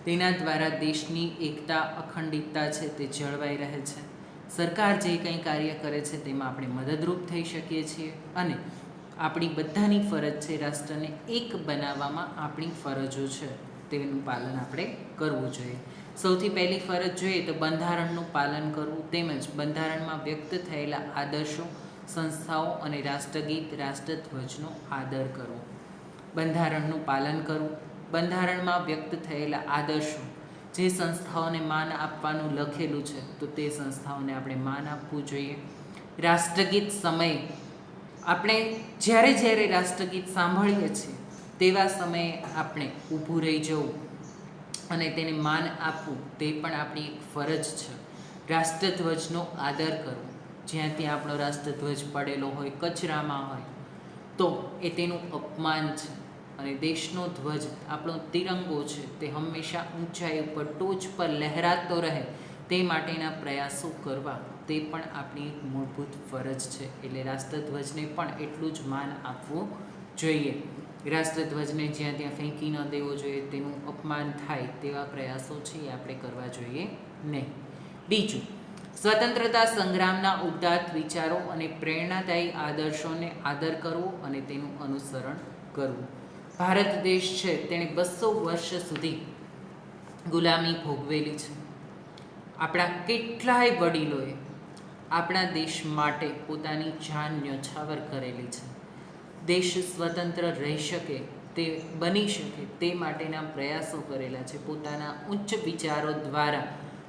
તેના દ્વારા દેશની એકતા, અખંડિતતા છે તે જળવાઈ રહે છે. સરકાર જે કંઈ કાર્ય કરે છે તેમાં આપણે મદદરૂપ થઈ શકીએ છીએ અને આપણી બધાની ફરજ છે રાષ્ટ્રને એક બનાવવામાં આપણી ફરજો છે તેનું પાલન આપણે કરવું જોઈએ. સૌથી પહેલી ફરજ જોઈએ તો બંધારણનું પાલન કરવું, તેમજ બંધારણમાં વ્યક્ત થયેલા આદર્શો, સંસ્થાઓ અને રાષ્ટ્રગીત, રાષ્ટ્રધ્વજનો આદર કરવો. બંધારણનું પાલન કરવું. બંધારણમાં વ્યક્ત થયેલા આદર્શો, જે સંસ્થાઓને માન આપવાનું લખેલું છે તો તે સંસ્થાઓને આપણે માન આપવું જોઈએ. રાષ્ટ્રગીત સમયે આપણે જ્યારે રાષ્ટ્રગીત સાંભળીએ છીએ તેવા સમયે આપણે ઊભું રહી જવું અને તેને માન આપવું તે પણ આપણી એક ફરજ છે. રાષ્ટ્રધ્વજનો આદર કરવો. જ્યાં ત્યાં આપણો રાષ્ટ્રધ્વજ પડેલો હોય, કચરામાં હોય, તો એ તેનું અપમાન છે. અને દેશનો ધ્વજ, આપણો તિરંગો છે તે હંમેશા ઊંચાઈ ઉપર, ટોચ પર લહેરાતો રહે તે માટેના પ્રયાસો કરવા તે પણ આપણી એક મૂળભૂત ફરજ છે. એટલે રાષ્ટ્રધ્વજને પણ એટલું જ માન આપવું જોઈએ. રાષ્ટ્રધ્વજને જ્યાં ત્યાં ફેંકી ન દેવો જોઈએ, તેનું અપમાન થાય તેવા પ્રયાસો છે એ આપણે કરવા જોઈએ નહીં. બીજું, સ્વતંત્રતા સંગ્રામના ઉદાત્ત વિચારો અને પ્રેરણાદાયી આદર્શોને આદર કરવો અને તેનું અનુસરણ કરવું. ભારત દેશ છે તેણે 200 વર્ષ સુધી ગુલામી ભોગવેલી છે. આપણા કેટલાય વડીલોએ આપણા દેશ માટે પોતાની જાન ન્યોછાવર કરેલી છે. દેશ સ્વતંત્ર રહી શકે, તે બની શકે તે માટેના પ્રયાસો કરેલા છે. પોતાના ઉચ્ચ વિચારો દ્વારા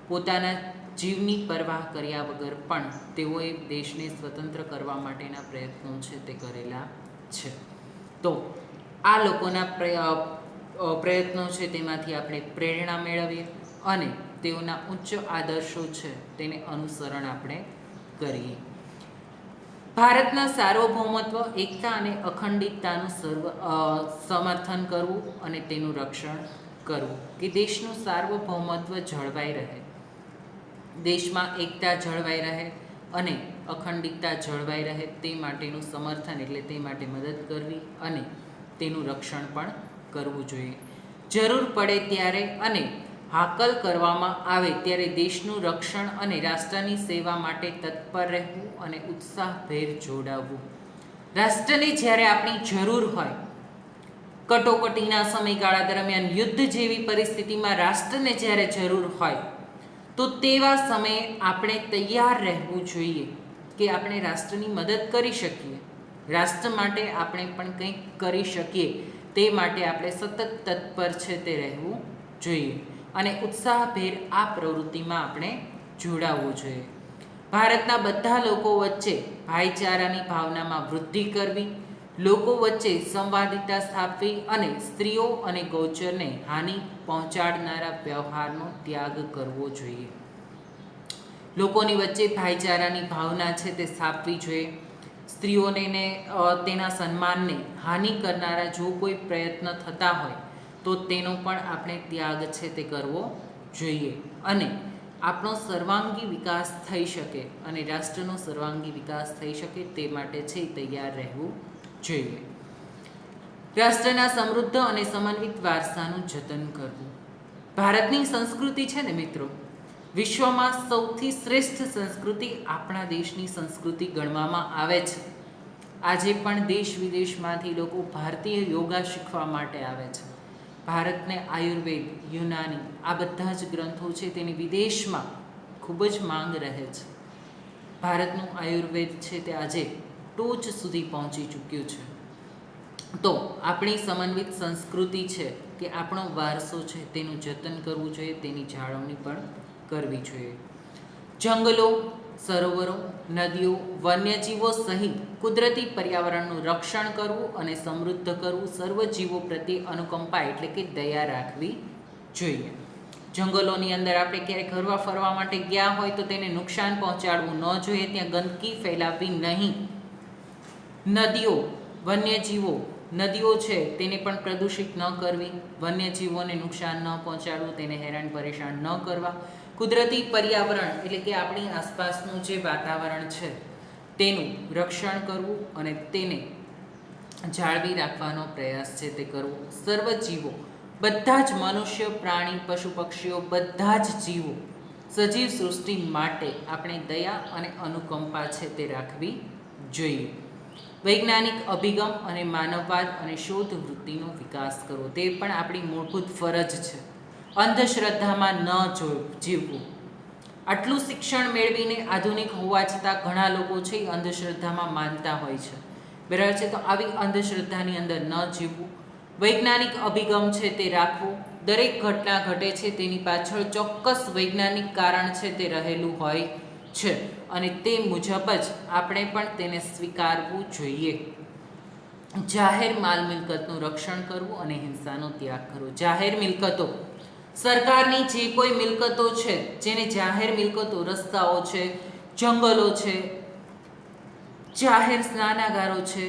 પોતાના જીવની પરવાહ કર્યા વગર પણ તેઓએ દેશને સ્વતંત્ર કરવા માટેના પ્રયત્નો છે તે કરેલા છે. તો આ લોકોના પ્રયત્નો છે તેમાંથી આપણે પ્રેરણા મેળવીએ અને તેઓના ઉચ્ચ આદર્શો છે તેને અનુસરણ આપણે કરીએ. ભારતના સાર્વભૌમત્વ, એકતા અને અખંડિતતાનું સમર્થન કરવું અને તેનું રક્ષણ કરવું. કે દેશનું સાર્વભૌમત્વ જળવાઈ રહે, દેશમાં એકતા જળવાઈ રહે અને અખંડિતતા જળવાઈ રહે તે માટેનું સમર્થન, એટલે તે માટે મદદ કરવી અને તેનું રક્ષણ પણ કરવું જોઈએ. જરૂર પડે ત્યારે અને હાકલ કરવામાં આવે ત્યારે દેશનું રક્ષણ અને રાષ્ટ્રની સેવા માટે તત્પર રહેવું અને ઉત્સાહભેર જોડાવવું. રાષ્ટ્રને જ્યારે આપણી જરૂર હોય કટોકટીના સમયગાળા દરમિયાન યુદ્ધ જેવી પરિસ્થિતિમાં રાષ્ટ્રને જ્યારે જરૂર હોય તો તેવા સમયે આપણે તૈયાર રહેવું જોઈએ કે આપણે રાષ્ટ્રની મદદ કરી શકીએ, રાષ્ટ્ર માટે આપણે પણ કંઈક કરી શકીએ, તે માટે આપણે સતત તત્પર છે તે રહેવું જોઈએ અને ઉત્સાહભેર આ પ્રવૃત્તિમાં આપણે જોડાવવું જોઈએ. ભારતના બધા લોકો વચ્ચે ભાઈચારાની ભાવનામાં વૃદ્ધિ કરવી, લોકો વચ્ચે સંવાદિતા સ્થાપવી અને સ્ત્રીઓ અને ગૌચરને હાનિ પહોંચાડનારા વ્યવહારનો ત્યાગ કરવો જોઈએ. લોકોની વચ્ચે ભાઈચારાની ભાવના છે તે સ્થાપવી જોઈએ. સ્ત્રીઓને તેના સન્માનને હાનિ કરનારા જો કોઈ પ્રયત્ન થતા હોય તો તેનો પણ આપણે ત્યાગ છે તે કરવો જોઈએ અને આપણો સર્વાંગી વિકાસ થઈ શકે અને રાષ્ટ્રનો સર્વાંગી વિકાસ થઈ શકે તે માટે છે તૈયાર રહેવું જોઈએ. રાષ્ટ્રના સમૃદ્ધ અને સમન્વિત વારસાનું જતન કરવું. ભારતની સંસ્કૃતિ છે ને મિત્રો, વિશ્વમાં સૌથી શ્રેષ્ઠ સંસ્કૃતિ આપણા દેશની સંસ્કૃતિ ગણવામાં આવે છે. આજે પણ દેશ વિદેશમાંથી લોકો ભારતીય યોગા શીખવા માટે આવે છે. ભારતને આયુર્વેદ, યુનાની આ બધા જ ગ્રંથો છે તેની વિદેશમાં ખૂબ જ માંગ રહે છે. ભારતનું આયુર્વેદ છે તે આજે ટોચ સુધી પહોંચી ચૂક્યું છે. તો આપણી સમન્વિત સંસ્કૃતિ છે કે આપણો વારસો છે તેનું જતન કરવું જોઈએ, તેની જાળવણી પણ કરવી જોઈએ. જંગલો, સરોવરો, નદીઓ, વન્યજીવો સહિત કુદરતી પર્યાવરણનું રક્ષણ કરવું અને સમૃદ્ધ કરવું, સર્વ જીવો પ્રત્યે અનુકંપા એટલે કે દયા રાખવી જોઈએ. જંગલોની અંદર આપણે ક્યારેક હરવા ફરવા માટે ગયા હોય તો તેને નુકસાન પહોંચાડવું ન જોઈએ, ત્યાં ગંદકી ફેલાવવી નહીં. નદીઓ, વન્યજીવો, નદીઓ છે તેને પણ પ્રદૂષિત ન કરવી, વન્યજીવોને નુકસાન ન પહોંચાડવું, તેને હેરાન પરેશાન ન કરવા. કુદરતી પર્યાવરણ એટલે કે આપણી આસપાસનું જે વાતાવરણ છે તેનું રક્ષણ કરવું અને તેને જાળવી રાખવાનો પ્રયાસ છે તે કરવો. સર્વ જીવો, બધા જ મનુષ્ય, પ્રાણી, પશુ પક્ષીઓ, બધા જ જીવો, સજીવ સૃષ્ટિ માટે આપણે દયા અને અનુકંપા છે તે રાખવી જોઈએ. વૈજ્ઞાનિક અભિગમ અને માનવવાદ અને શોધ વૃત્તિનો વિકાસ કરવો તે પણ આપણી મૂળભૂત ફરજ છે. અંધશ્રદ્ધામાં ન જીવવું. આટલું શિક્ષણ મેળવીને આધુનિક હોવા છતાં ઘણા લોકો છે એ અંધશ્રદ્ધામાં માનતા હોય છે, બરાબર છે. તો આવી અંધશ્રદ્ધાની અંદર ન જીવવું. વૈજ્ઞાનિક અભિગમ છે તે રાખવો. દરેક ઘટના ઘટે છે તેની પાછળ ચોક્કસ વૈજ્ઞાનિક કારણ છે તે રહેલું હોય છે અને તે મુજબ જ આપણે પણ તેને સ્વીકારવું જોઈએ. જાહેર માલ મિલકતનું રક્ષણ કરવું અને હિંસાનો ત્યાગ કરવો. જાહેર મિલકતો, સરકારની જે કોઈ મિલકતો છે જેને જાહેર મિલકતો, રસ્તાઓ છે, જંગલો છે, જાહેર સ્નાનાગારો છે,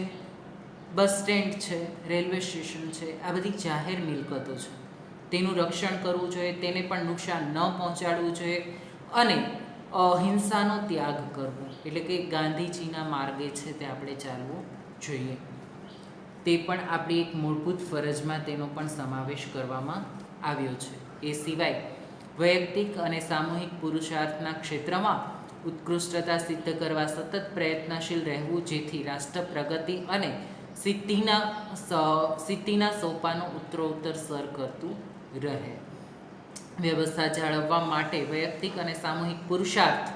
બસ સ્ટેન્ડ છે, રેલવે સ્ટેશન છે, આ બધી જાહેર મિલકતો છે, તેનું રક્ષણ કરવું જોઈએ, તેને પણ નુકસાન ન પહોંચાડવું જોઈએ અને હિંસાનો ત્યાગ કરવો એટલે કે ગાંધીજીના માર્ગે છે તે આપણે ચાલવું જોઈએ. તે પણ આપણી એક મૂળભૂત ફરજમાં તેનો પણ સમાવેશ કરવામાં આવ્યો છે. એ સિવાય વૈયક્તિક અને સામૂહિક પુરુષાર્થના ક્ષેત્રમાં ઉત્કૃષ્ટતા સિદ્ધ કરવા સતત પ્રયત્નશીલ રહેવું, જેથી રાષ્ટ્ર પ્રગતિ અને સિદ્ધિના સોપાનો ઉત્તરોત્તર સર કરતું રહે. વ્યવસ્થા જાળવવા માટે વૈયક્તિક અને સામૂહિક પુરુષાર્થ,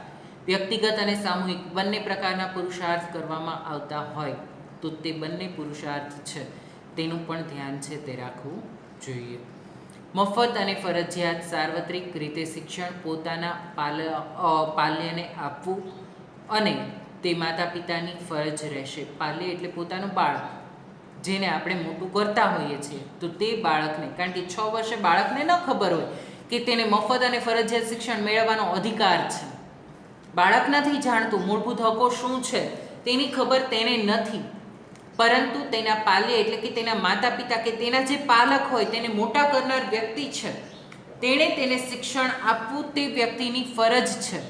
વ્યક્તિગત અને સામૂહિક બંને પ્રકારના પુરુષાર્થ કરવામાં આવતા હોય તો તે બંને પુરુષાર્થ છે તેનું પણ ધ્યાન છે તે રાખવું જોઈએ. મફત અને ફરજિયાત સાર્વત્રિક રીતે શિક્ષણ પોતાના પાલ્યને આપવું અને તે માતા પિતાની ફરજ રહેશે. પાલ્ય એટલે પોતાનું બાળક, જેને આપણે મોટું કરતા હોઈએ છીએ તો તે બાળકને, કારણ કે 6 વર્ષે બાળકને ન ખબર હોય કે તેને મફત અને ફરજિયાત શિક્ષણ મેળવવાનો અધિકાર છે. બાળક નથી જાણતું મૂળભૂત હકો શું છે, તેની ખબર તેને નથી, પરંતુ તેના પાલ્ય એટલે કે તેના માતા પિતા કે તેના જે પાલક હોય, તેને મોટા કરનાર વ્યક્તિ છે, તેણે તેને શિક્ષણ આપવું તે વ્યક્તિની ફરજ છે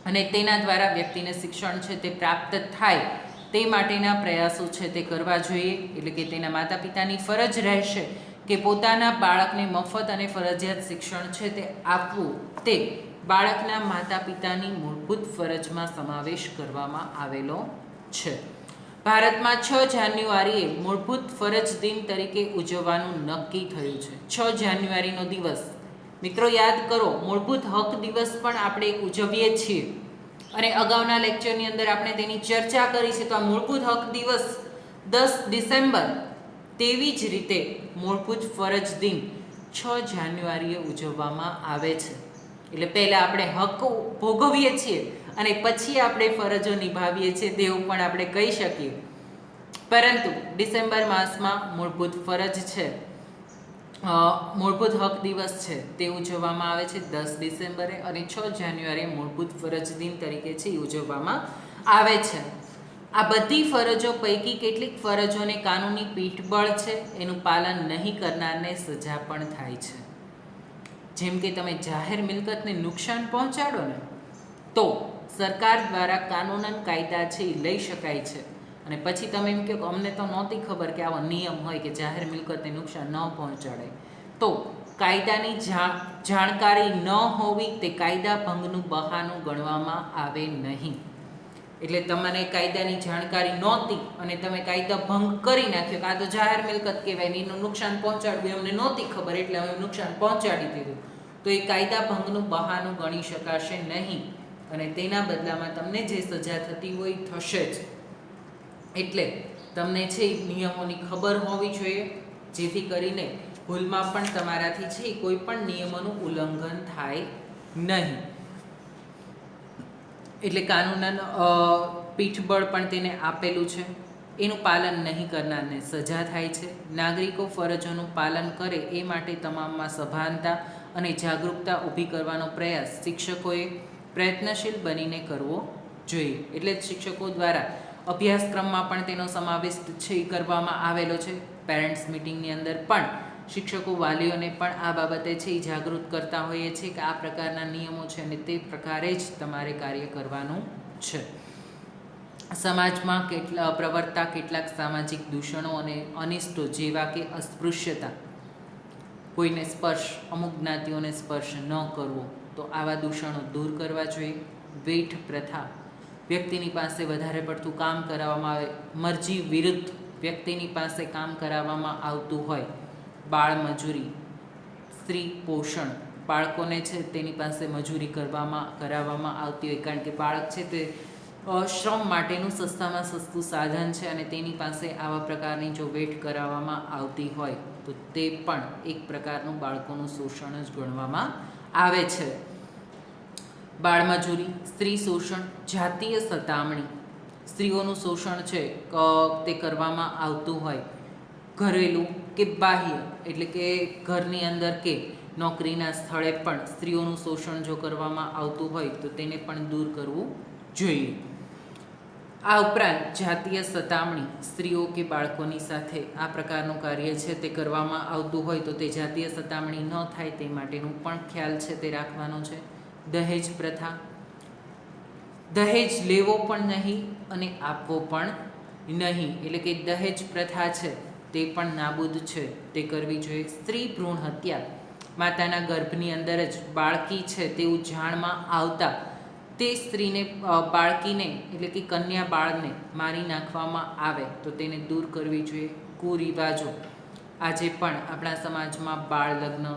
અને તેના દ્વારા વ્યક્તિને શિક્ષણ છે તે પ્રાપ્ત થાય તે માટેના પ્રયાસો છે તે કરવા જોઈએ. એટલે કે તેના માતા પિતાની ફરજ રહેશે કે પોતાના બાળકને મફત અને ફરજિયાત શિક્ષણ છે તે આપવું તે બાળકના માતા પિતાની મૂળભૂત ફરજમાં સમાવેશ કરવામાં આવેલો છે. ભારતમાં 6 જાન્યુઆરીએ મૂળભૂત ફરજ દિન તરીકે ઉજવવાનું નક્કી થયું છે. 6 જાન્યુઆરીનો દિવસ મિત્રો યાદ કરો, મૂળભૂત હક દિવસ પણ આપણે એક ઉજવીએ છીએ અને અગાઉના લેક્ચરની અંદર આપણે તેની ચર્ચા કરી છે. તો આ મૂળભૂત હક દિવસ 10 ડિસેમ્બર, તેવી જ રીતે મૂળભૂત ફરજ દિન 6 જાન્યુઆરીએ ઉજવવામાં આવે છે. એટલે પહેલાં આપણે હક ભોગવીએ છીએ અને પછી આપણે ફરજો નિભાવીએ છીએ તેવું પણ આપણે કહી શકીએ. પરંતુ ડિસેમ્બર માસમાં મૂળભૂત ફરજ છે, મૂળભૂત હક દિવસ છે તે ઉજવવામાં આવે છે 10 ડિસેમ્બરે, અને 6 જાન્યુઆરીએ મૂળભૂત ફરજ દિન તરીકે છે એ ઉજવવામાં આવે છે. આ બધી ફરજો પૈકી કેટલીક ફરજોને કાનૂની પીઠબળ છે, એનું પાલન નહીં કરનારને સજા પણ થાય છે. જેમ કે તમે જાહેર મિલકતને નુકસાન પહોંચાડો ને, તો સરકાર દ્વારા કાનૂનન કાયદા છે એ લઈ શકાય છે. અને પછી તમે એમ કહો કે અમને તો નહોતી ખબર કે આવો નિયમ હોય કે જાહેર મિલકતને નુકસાન ન પહોંચાડે, તો કાયદાની જાણકારી ન હોવી તે કાયદા ભંગનું બહાનું ગણવામાં આવે નહીં. એટલે તમને કાયદાની જાણકારી નહોતી અને તમે કાયદા ભંગ કરી નાખ્યો કે આ તો જાહેર મિલકત કહેવાય ને એનું નુકસાન પહોંચાડવું અમને નહોતી ખબર એટલે અમે નુકસાન પહોંચાડી દીધું, તો એ કાયદા ભંગનું બહાનું ગણી શકાશે નહીં અને તેના બદલામાં તમને જે સજા થતી હોય થશે જ. એટલે તમને છે એ નિયમોની ખબર હોવી જોઈએ, જેથી કરીને ભૂલમાં પણ તમારાથી છે કોઈ પણ નિયમોનું ઉલ્લંઘન થાય નહીં. એટલે કાનૂનન પીઠબળ પણ તેને આપેલું છે. એનું પાલન નહીં કરનારને સજા થાય છે. નાગરિકો ફરજોનું પાલન કરે એ માટે તમામમાં સભાનતા અને જાગૃતતા ઊભી કરવાનો પ્રયાસ શિક્ષકોએ પ્રયત્નશીલ બનીને કરવો જોઈએ. એટલે જ શિક્ષકો દ્વારા અભ્યાસક્રમમાં પણ તેનો સમાવેશ છે કરવામાં આવેલો છે. પેરેન્ટ્સ મિટિંગની અંદર પણ શિક્ષકો વાલીઓને પણ આ બાબતે છે એ જાગૃત કરતા હોઈએ છીએ કે આ પ્રકારના નિયમો છે અને તે પ્રકારે જ તમારે કાર્ય કરવાનું છે. સમાજમાં પ્રવર્તતા કેટલાક સામાજિક દૂષણો અને અનિષ્ટો જેવા કે અસ્પૃશ્યતા, કોઈને સ્પર્શ, અમુક જ્ઞાતિઓને સ્પર્શ ન કરવો, તો આવા દૂષણો દૂર કરવા જોઈએ. વેઠ પ્રથા, વ્યક્તિની પાસે વધારે પડતું કામ કરાવવામાં આવે, મરજી વિરુદ્ધ વ્યક્તિની પાસે કામ કરાવવામાં આવતું હોય, બાળ મજૂરી, સ્ત્રી પોષણ, બાળકોને છે તેની પાસે મજૂરી કરાવવામાં આવતી હોય, કારણ કે બાળક છે તે શ્રમ માટેનું સસ્તામાં સસ્તું સાધન છે અને તેની પાસે આવા પ્રકારની જો વેઠ કરાવવામાં આવતી હોય તો તે પણ એક પ્રકારનું બાળકોનું શોષણ જ ગણવામાં આવે છે. બાળમજૂરી, સ્ત્રી શોષણ, જાતીય સતામણી, સ્ત્રીઓનું શોષણ છે તે કરવામાં આવતું હોય, ઘરેલું કે બાહ્ય એટલે કે ઘરની અંદર કે નોકરીના સ્થળે પણ સ્ત્રીઓનું શોષણ જો કરવામાં આવતું હોય તો તેને પણ દૂર કરવું જોઈએ. આ ઉપરાંત જાતીય સતામણી, સ્ત્રીઓ કે બાળકોની સાથે આ પ્રકારનું કાર્ય છે તે કરવામાં આવતું હોય તો તે જાતીય સતામણી ન થાય તે માટેનું પણ ખ્યાલ છે તે રાખવાનો છે. દહેજ પ્રથા, દહેજ લેવો પણ નહીં અને આપવો પણ નહીં, એટલે કે દહેજ પ્રથા છે તે પણ નાબૂદ છે તે કરવી જોઈએ. સ્ત્રી ભ્રૂણ હત્યા, માતાના ગર્ભની અંદર જ બાળકી છે તેવું જાણમાં આવતા તે સ્ત્રીને, બાળકીને એટલે કે કન્યા બાળને મારી નાખવામાં આવે તો તેને દૂર કરવી જોઈએ. કુરિવાજો, આજે પણ આપણા સમાજમાં બાળ લગ્ન,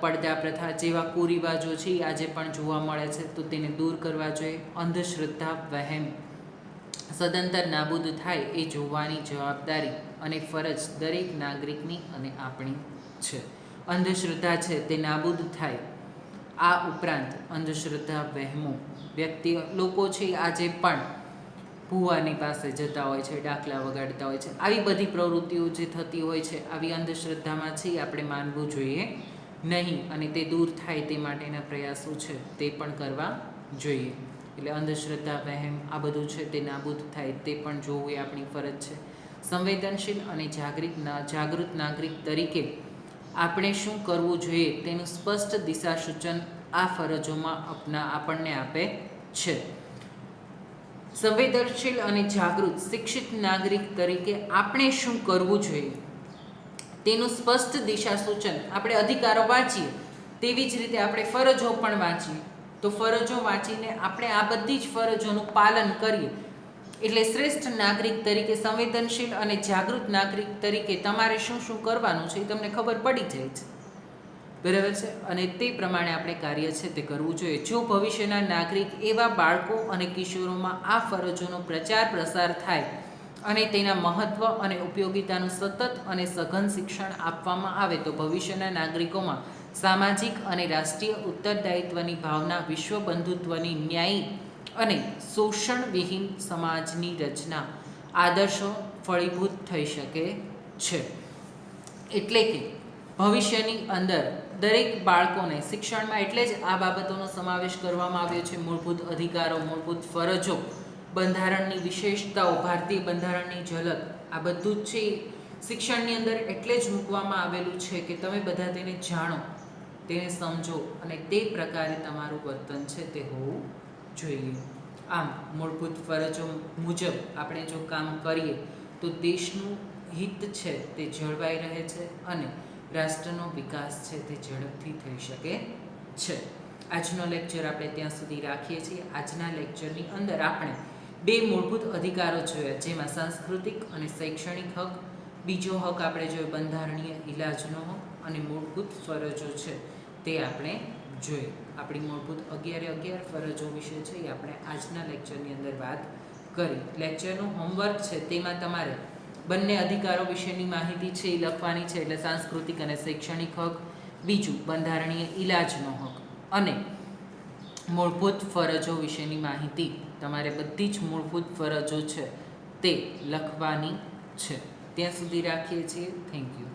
પડદા પ્રથા જેવા કુરિવાજો છે આજે પણ જોવા મળે છે તો તેને દૂર કરવા જોઈએ. અંધશ્રદ્ધા, વહેમ સદંતર નાબૂદ થાય એ જોવાની જવાબદારી અને ફરજ દરેક નાગરિકની અને આપણી છે. અંધશ્રદ્ધા છે તે નાબૂદ થાય. આ ઉપરાંત અંધશ્રદ્ધા, વહેમો, લોકો છે આજે પણ ભૂવાની પાસે જતા હોય છે, ડાકલા વગાડતા હોય છે, આવી બધી પ્રવૃત્તિઓ જે થતી હોય છે, આવી અંધશ્રદ્ધામાં છે આપણે માનવું જોઈએ નહીં અને તે દૂર થાય તે માટેના પ્રયાસો છે તે પણ કરવા જોઈએ. એટલે અંધશ્રદ્ધા, વહેમ આ બધું છે તે નાબૂદ થાય તે પણ જોવું એ આપણી ફરજ છે. સંવેદનશીલ અને જાગૃત નાગરિક તરીકે આપણે શું કરવું જોઈએ તેનું સ્પષ્ટ દિશા સૂચન આ ફરજોમાં આપણને આપે છે. સંવેદનશીલ અને જાગૃત શિક્ષિત નાગરિક તરીકે આપણે શું કરવું જોઈએ તેનું સ્પષ્ટ દિશા સૂચન, આપણે અધિકારો વાંચીએ તેવી જ રીતે આપણે ફરજો પણ વાંચીએ, તો ફરજો વાંચીને આપણે આ બધી જ ફરજોનું પાલન કરીએ એટલે શ્રેષ્ઠ નાગરિક તરીકે, સંવેદનશીલ અને જાગૃત નાગરિક તરીકે તમારે શું શું કરવાનું છે એ તમને ખબર પડી જાય છે, બરાબર છે. અને તે પ્રમાણે આપણે કાર્ય છે તે કરવું જોઈએ. જો ભવિષ્યના નાગરિક એવા બાળકો અને કિશોરોમાં આ ફરજોનો પ્રચાર પ્રસાર થાય અને તેના મહત્ત્વ અને ઉપયોગિતાનું સતત અને સઘન શિક્ષણ આપવામાં આવે તો ભવિષ્યના નાગરિકોમાં સામાજિક અને રાષ્ટ્રીય ઉત્તરદાયિત્વની ભાવના, વિશ્વ બંધુત્વની, ન્યાયી અને શોષણવિહીન સમાજની રચના આદર્શો ફળીભૂત થઈ શકે છે. એટલે કે ભવિષ્યની અંદર દરેક બાળકોને શિક્ષણમાં એટલે જ આ બાબતોનો સમાવેશ કરવામાં આવ્યો છે. મૂળભૂત અધિકારો, મૂળભૂત ફરજો, બંધારણની વિશેષતાઓ, ભારતીય બંધારણની ઝલક, આ બધું જ છે શિક્ષણની અંદર એટલે જ મૂકવામાં આવેલું છે કે તમે બધા તેને જાણો, તેને સમજો અને તે પ્રકારે તમારું વર્તન છે તે હોવું જોઈએ. આમ મૂળભૂત ફરજો મુજબ આપણે જો કામ કરીએ તો દેશનું હિત છે તે જળવાઈ રહે છે અને રાષ્ટ્રનો વિકાસ છે તે ઝડપથી થઈ શકે છે. આજનો લેક્ચર આપણે ત્યાં સુધી રાખીએ છીએ. આજના લેક્ચરની અંદર આપણે 2 મૂળભૂત અધિકારો જોયા, જેમાં સાંસ્કૃતિક અને શૈક્ષણિક હક, બીજો હક આપણે જોયો બંધારણીય ઇલાજનો હક, અને મૂળભૂત ફરજો છે તે આપણે જોઈ. આપણી મૂળભૂત 11 ફરજો વિશે છે એ આપણે આજના લેક્ચરની અંદર વાત કરી. લેક્ચરનું હોમવર્ક છે તેમાં તમારે બંને અધિકારો વિશેની માહિતી છે એ લખવાની છે, એટલે સાંસ્કૃતિક અને શૈક્ષણિક હક, બીજું બંધારણીય ઇલાજનો હક અને મૂળભૂત ફરજો વિશેની માહિતી તમારે બધી જ મૂળભૂત ફરજો છે તે લખવાની છે. ત્યાં સુધી રાખીએ છીએ. Thank you.